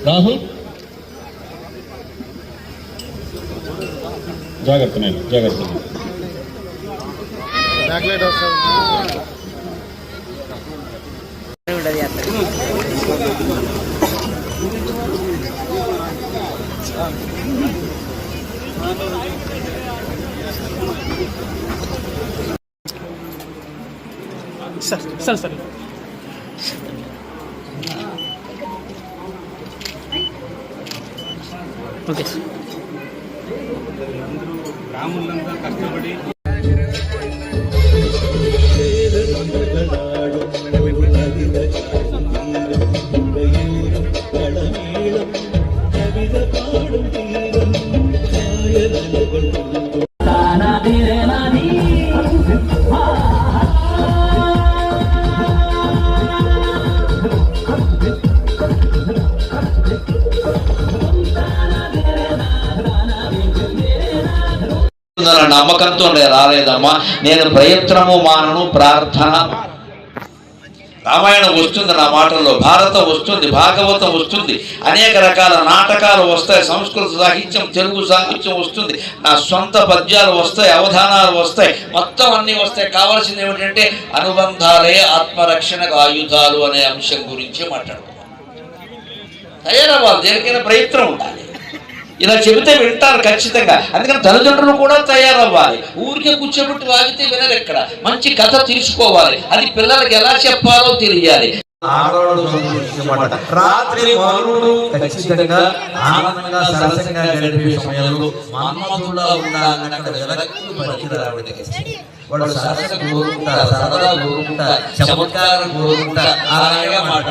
రాహుల్ జాగ్రత్త నేను జాగ్రత్త. సరే సరే ఓకే. రాములంతా కష్టపడి నమ్మకంతో రాలేదమ్మా. నేను ప్రయత్నము మానను, ప్రార్థన. రామాయణం వస్తుంది నా మాటల్లో, భారతం వస్తుంది, భాగవతం వస్తుంది, అనేక రకాల నాటకాలు వస్తాయి, సంస్కృత సాహిత్యం, తెలుగు సాహిత్యం వస్తుంది, నా సొంత పద్యాలు వస్తాయి, అవధానాలు వస్తాయి, మొత్తం అన్నీ వస్తాయి. కావాల్సింది ఏమిటంటే అనుబంధాలే ఆత్మరక్షణకు ఆయుధాలు అనే అంశం గురించి మాట్లాడుతున్నాం. తయారవ్వాలి, దేనికైనా ప్రయత్నం ఉండాలి. ఇలా చెబితే వింటారు ఖచ్చితంగా. అందుకని తల్లిదండ్రులు కూడా తయారవ్వాలి. ఊరికే కూర్చోబెట్టి వాగితే వినరు. ఎక్కడ మంచి కథ తీసుకోవాలి, అది పిల్లలకి ఎలా చెప్పాలో తెలియాలి. రాత్రి మరుడు ఖచ్చితంగా ఆనందంగా సరసంగా గడిపే సమయంలో మన్మధుడా ఉండాలని అక్కడ వెనక్కి పనికిరావడానికి వాడు సరస కోరుకుంటా, సరదా కోరుకుంటా, చమత్కారం కోరుకుంటా, అలాగే మాట